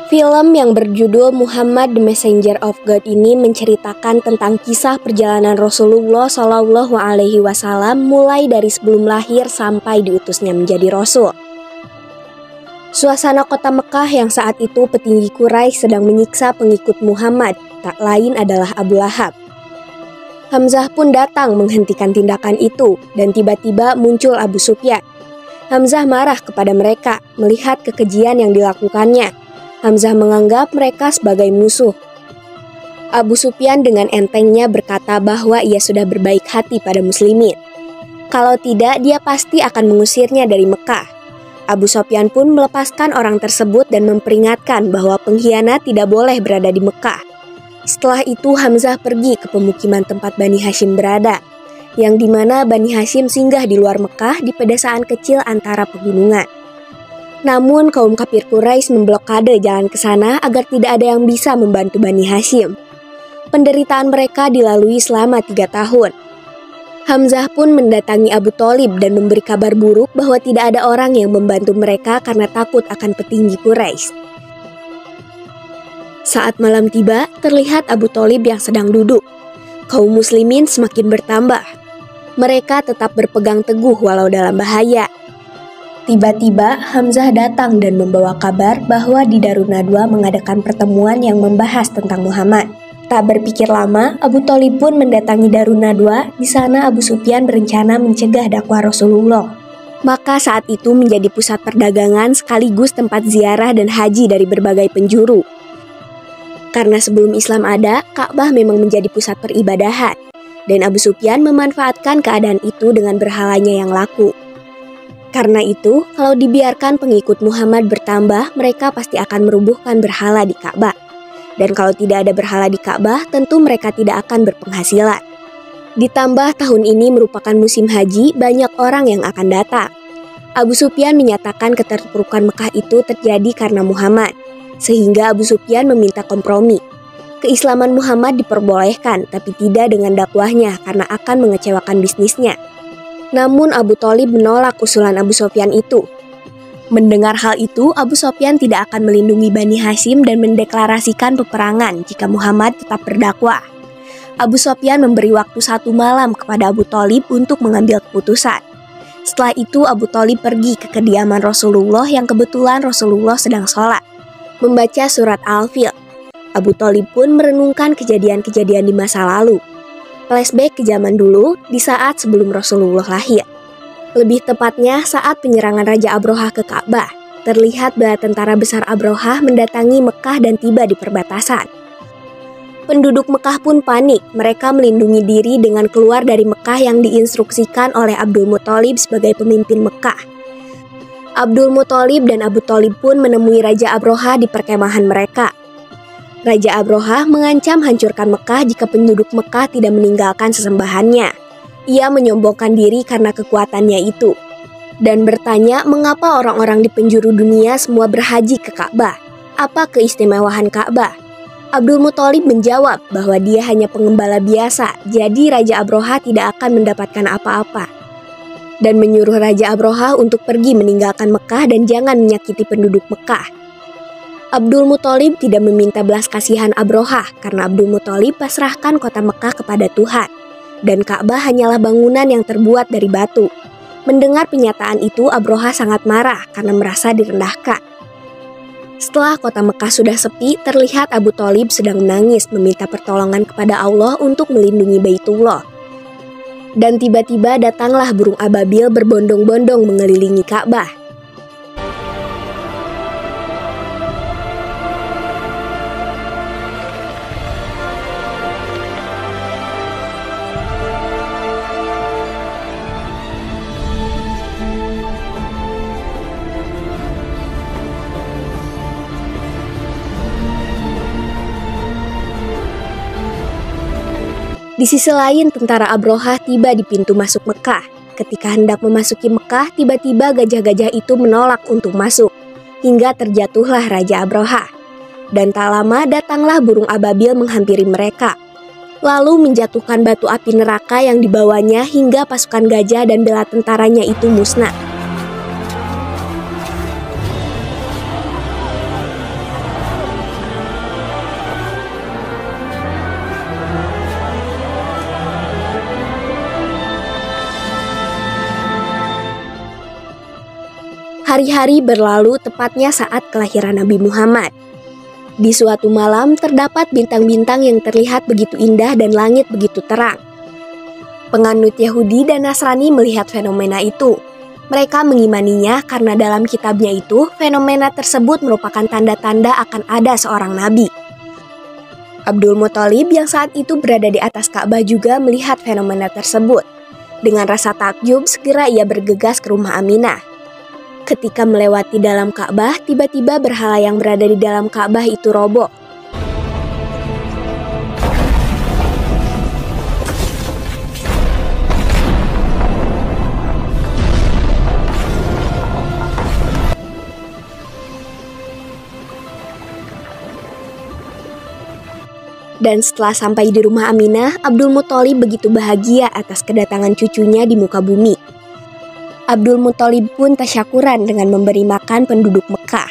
Film yang berjudul Muhammad the Messenger of God ini menceritakan tentang kisah perjalanan Rasulullah Shallallahu Alaihi Wasallam mulai dari sebelum lahir sampai diutusnya menjadi Rasul. Suasana kota Mekah yang saat itu petinggi Quraisy sedang menyiksa pengikut Muhammad, tak lain adalah Abu Lahab. Hamzah pun datang menghentikan tindakan itu dan tiba-tiba muncul Abu Sufyan. Hamzah marah kepada mereka melihat kekejian yang dilakukannya. Hamzah menganggap mereka sebagai musuh. Abu Sufyan dengan entengnya berkata bahwa ia sudah berbaik hati pada muslimin. Kalau tidak, dia pasti akan mengusirnya dari Mekah. Abu Sufyan pun melepaskan orang tersebut dan memperingatkan bahwa pengkhianat tidak boleh berada di Mekah. Setelah itu Hamzah pergi ke pemukiman tempat Bani Hashim berada, yang dimana Bani Hashim singgah di luar Mekah di pedesaan kecil antara pegunungan. Namun kaum kafir Quraisy memblokade jalan ke sana agar tidak ada yang bisa membantu Bani Hashim. Penderitaan mereka dilalui selama 3 tahun. Hamzah pun mendatangi Abu Thalib dan memberi kabar buruk bahwa tidak ada orang yang membantu mereka karena takut akan petinggi Quraisy. Saat malam tiba, terlihat Abu Thalib yang sedang duduk. Kaum muslimin semakin bertambah. Mereka tetap berpegang teguh walau dalam bahaya. Tiba-tiba Hamzah datang dan membawa kabar bahwa di Darun Nadwa mengadakan pertemuan yang membahas tentang Muhammad. Tak berpikir lama, Abu Thalib pun mendatangi Darun Nadwa. Di sana Abu Sufyan berencana mencegah dakwah Rasulullah. Maka saat itu menjadi pusat perdagangan sekaligus tempat ziarah dan haji dari berbagai penjuru. Karena sebelum Islam ada, Ka'bah memang menjadi pusat peribadahan. Dan Abu Sufyan memanfaatkan keadaan itu dengan berhalanya yang laku. Karena itu, kalau dibiarkan pengikut Muhammad bertambah, mereka pasti akan merubuhkan berhala di Ka'bah. Dan kalau tidak ada berhala di Ka'bah, tentu mereka tidak akan berpenghasilan. Ditambah tahun ini merupakan musim haji, banyak orang yang akan datang. Abu Sufyan menyatakan keterpurukan Mekah itu terjadi karena Muhammad, sehingga Abu Sufyan meminta kompromi. Keislaman Muhammad diperbolehkan, tapi tidak dengan dakwahnya karena akan mengecewakan bisnisnya. Namun Abu Thalib menolak usulan Abu Sufyan itu. Mendengar hal itu, Abu Sufyan tidak akan melindungi Bani Hashim dan mendeklarasikan peperangan jika Muhammad tetap berdakwah. Abu Sufyan memberi waktu 1 malam kepada Abu Thalib untuk mengambil keputusan. Setelah itu Abu Thalib pergi ke kediaman Rasulullah yang kebetulan Rasulullah sedang sholat, membaca surat Al-Fil. Abu Thalib pun merenungkan kejadian-kejadian di masa lalu. Flashback ke zaman dulu, di saat sebelum Rasulullah lahir. Lebih tepatnya saat penyerangan Raja Abrohah ke Ka'bah. Terlihat bala tentara besar Abrohah mendatangi Mekah dan tiba di perbatasan. Penduduk Mekah pun panik, mereka melindungi diri dengan keluar dari Mekah yang diinstruksikan oleh Abdul Muthalib sebagai pemimpin Mekah. Abdul Muthalib dan Abu Thalib pun menemui Raja Abrohah di perkemahan mereka. Raja Abrohah mengancam hancurkan Mekah jika penduduk Mekah tidak meninggalkan sesembahannya. Ia menyombongkan diri karena kekuatannya itu. Dan bertanya mengapa orang-orang di penjuru dunia semua berhaji ke Ka'bah. Apa keistimewaan Ka'bah? Abdul Muthalib menjawab bahwa dia hanya pengembala biasa, jadi Raja Abrohah tidak akan mendapatkan apa-apa. Dan menyuruh Raja Abrohah untuk pergi meninggalkan Mekah dan jangan menyakiti penduduk Mekah. Abdul Muthalib tidak meminta belas kasihan Abrohah karena Abdul Muthalib pasrahkan kota Mekah kepada Tuhan. Dan Ka'bah hanyalah bangunan yang terbuat dari batu. Mendengar pernyataan itu Abrohah sangat marah karena merasa direndahkan. Setelah kota Mekah sudah sepi, terlihat Abu Thalib sedang menangis meminta pertolongan kepada Allah untuk melindungi Baitullah. Dan tiba-tiba datanglah burung ababil berbondong-bondong mengelilingi Ka'bah. Di sisi lain, tentara Abrohah tiba di pintu masuk Mekah. Ketika hendak memasuki Mekah, tiba-tiba gajah-gajah itu menolak untuk masuk. Hingga terjatuhlah Raja Abrohah. Dan tak lama datanglah burung ababil menghampiri mereka. Lalu menjatuhkan batu api neraka yang dibawanya hingga pasukan gajah dan bela tentaranya itu musnah. Hari-hari berlalu tepatnya saat kelahiran Nabi Muhammad. Di suatu malam terdapat bintang-bintang yang terlihat begitu indah dan langit begitu terang. Penganut Yahudi dan Nasrani melihat fenomena itu. Mereka mengimaninya karena dalam kitabnya itu fenomena tersebut merupakan tanda-tanda akan ada seorang nabi. Abdul Muthalib yang saat itu berada di atas Ka'bah juga melihat fenomena tersebut. Dengan rasa takjub segera ia bergegas ke rumah Aminah. Ketika melewati dalam Ka'bah, tiba-tiba berhala yang berada di dalam Ka'bah itu roboh. Dan setelah sampai di rumah Aminah, Abdul Muthalib begitu bahagia atas kedatangan cucunya di muka bumi. Abdul Muthalib pun tasyakuran dengan memberi makan penduduk Mekah.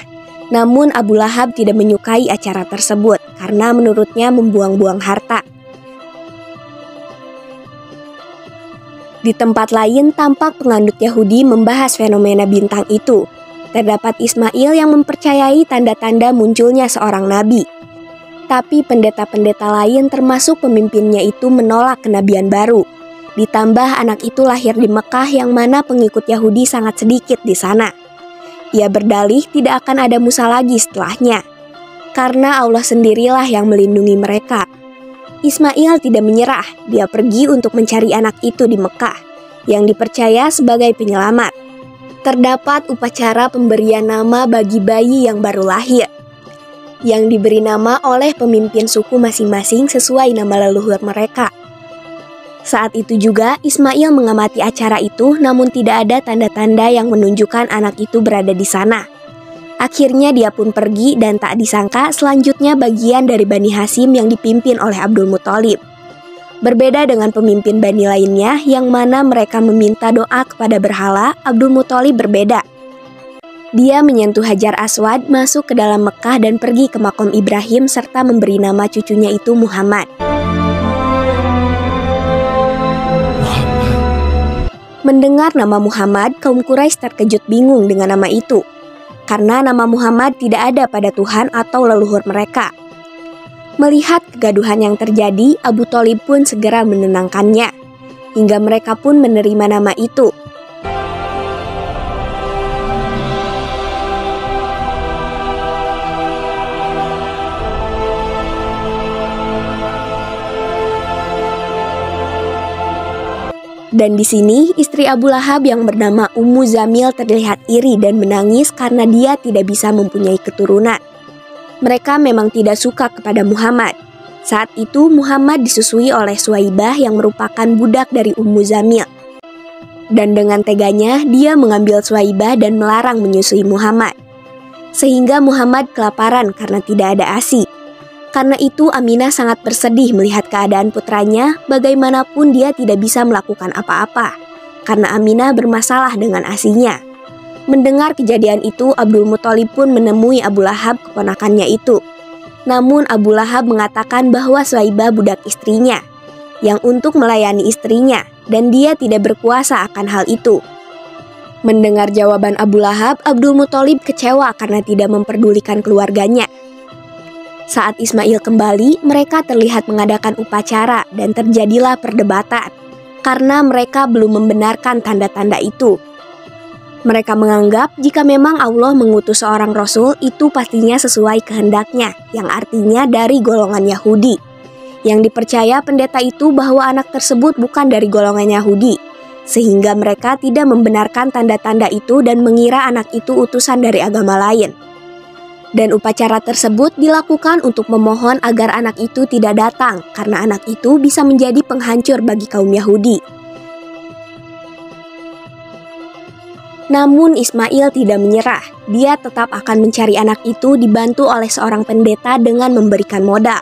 Namun Abu Lahab tidak menyukai acara tersebut karena menurutnya membuang-buang harta. Di tempat lain tampak penganut Yahudi membahas fenomena bintang itu. Terdapat Ismail yang mempercayai tanda-tanda munculnya seorang nabi. Tapi pendeta-pendeta lain termasuk pemimpinnya itu menolak kenabian baru. Ditambah anak itu lahir di Mekah yang mana pengikut Yahudi sangat sedikit di sana. Ia berdalih tidak akan ada Musa lagi setelahnya, karena Allah sendirilah yang melindungi mereka. Ismail tidak menyerah, dia pergi untuk mencari anak itu di Mekah, yang dipercaya sebagai penyelamat. Terdapat upacara pemberian nama bagi bayi yang baru lahir, yang diberi nama oleh pemimpin suku masing-masing sesuai nama leluhur mereka. Saat itu juga Ismail mengamati acara itu namun tidak ada tanda-tanda yang menunjukkan anak itu berada di sana. Akhirnya dia pun pergi dan tak disangka selanjutnya bagian dari Bani Hasyim yang dipimpin oleh Abdul Muthalib. Berbeda dengan pemimpin Bani lainnya yang mana mereka meminta doa kepada berhala, Abdul Muthalib berbeda. Dia menyentuh Hajar Aswad, masuk ke dalam Mekah dan pergi ke makom Ibrahim serta memberi nama cucunya itu Muhammad. Mendengar nama Muhammad, kaum Quraisy terkejut bingung dengan nama itu. Karena nama Muhammad tidak ada pada Tuhan atau leluhur mereka. Melihat kegaduhan yang terjadi, Abu Thalib pun segera menenangkannya. Hingga mereka pun menerima nama itu. Dan di sini, istri Abu Lahab yang bernama Ummu Zamil terlihat iri dan menangis karena dia tidak bisa mempunyai keturunan. Mereka memang tidak suka kepada Muhammad. Saat itu Muhammad disusui oleh Suwaibah yang merupakan budak dari Ummu Zamil. Dan dengan teganya, dia mengambil Suwaibah dan melarang menyusui Muhammad. Sehingga Muhammad kelaparan karena tidak ada ASI. Karena itu Aminah sangat bersedih melihat keadaan putranya, bagaimanapun dia tidak bisa melakukan apa-apa, karena Aminah bermasalah dengan ASI-nya. Mendengar kejadian itu, Abdul Muthalib pun menemui Abu Lahab keponakannya itu. Namun Abu Lahab mengatakan bahwa Suwaibah budak istrinya, yang untuk melayani istrinya, dan dia tidak berkuasa akan hal itu. Mendengar jawaban Abu Lahab, Abdul Muthalib kecewa karena tidak memperdulikan keluarganya. Saat Ismail kembali, mereka terlihat mengadakan upacara dan terjadilah perdebatan karena mereka belum membenarkan tanda-tanda itu. Mereka menganggap jika memang Allah mengutus seorang Rasul itu pastinya sesuai kehendaknya, yang artinya dari golongan Yahudi. Yang dipercaya pendeta itu bahwa anak tersebut bukan dari golongan Yahudi, sehingga mereka tidak membenarkan tanda-tanda itu dan mengira anak itu utusan dari agama lain. Dan upacara tersebut dilakukan untuk memohon agar anak itu tidak datang, karena anak itu bisa menjadi penghancur bagi kaum Yahudi. Namun Ismail tidak menyerah, dia tetap akan mencari anak itu dibantu oleh seorang pendeta dengan memberikan modal.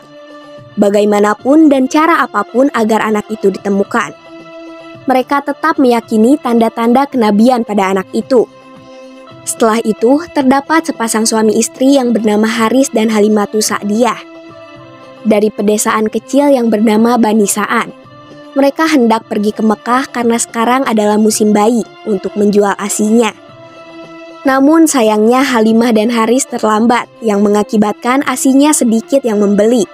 Bagaimanapun dan cara apapun agar anak itu ditemukan. Mereka tetap meyakini tanda-tanda kenabian pada anak itu. Setelah itu, terdapat sepasang suami istri yang bernama Haris dan Halimatu Sa'diyah dari pedesaan kecil yang bernama Bani Sa'ad. Mereka hendak pergi ke Mekah karena sekarang adalah musim bayi untuk menjual asinya. Namun sayangnya Halimah dan Haris terlambat yang mengakibatkan ASINya sedikit yang membeli.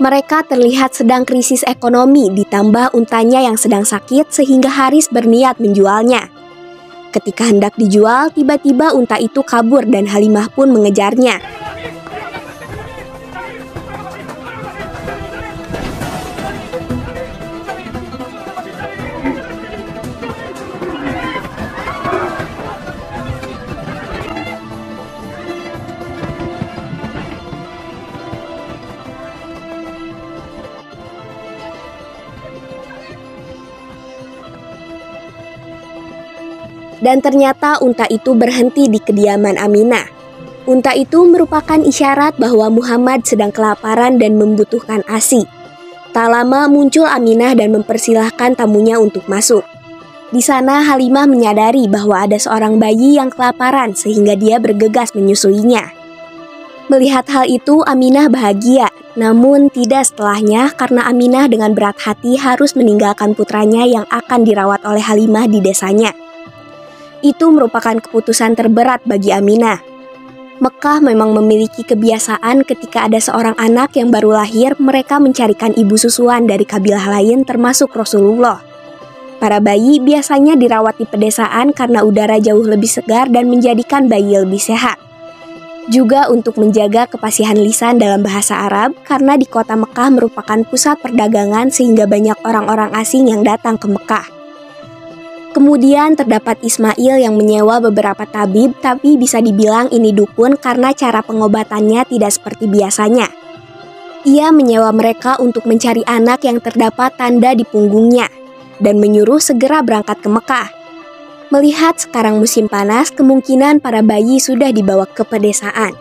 Mereka terlihat sedang krisis ekonomi ditambah untanya yang sedang sakit sehingga Haris berniat menjualnya. Ketika hendak dijual, tiba-tiba unta itu kabur dan Halimah pun mengejarnya. Dan ternyata unta itu berhenti di kediaman Aminah. Unta itu merupakan isyarat bahwa Muhammad sedang kelaparan dan membutuhkan ASI. Tak lama muncul Aminah dan mempersilahkan tamunya untuk masuk. Di sana Halimah menyadari bahwa ada seorang bayi yang kelaparan sehingga dia bergegas menyusuinya. Melihat hal itu Aminah bahagia, namun tidak setelahnya karena Aminah dengan berat hati harus meninggalkan putranya yang akan dirawat oleh Halimah di desanya. Itu merupakan keputusan terberat bagi Aminah. Mekah memang memiliki kebiasaan ketika ada seorang anak yang baru lahir, mereka mencarikan ibu susuan dari kabilah lain termasuk Rasulullah. Para bayi biasanya dirawat di pedesaan karena udara jauh lebih segar dan menjadikan bayi lebih sehat. Juga untuk menjaga kepasihan lisan dalam bahasa Arab karena di kota Mekah merupakan pusat perdagangan sehingga banyak orang-orang asing yang datang ke Mekah. Kemudian terdapat Ismail yang menyewa beberapa tabib, tapi bisa dibilang ini dukun karena cara pengobatannya tidak seperti biasanya. Ia menyewa mereka untuk mencari anak yang terdapat tanda di punggungnya, dan menyuruh segera berangkat ke Mekah. Melihat sekarang musim panas, kemungkinan para bayi sudah dibawa ke pedesaan.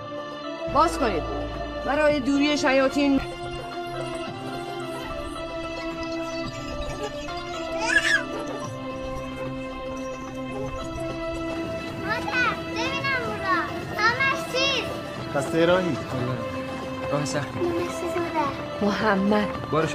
خسته راهی راه سختی محمد بارش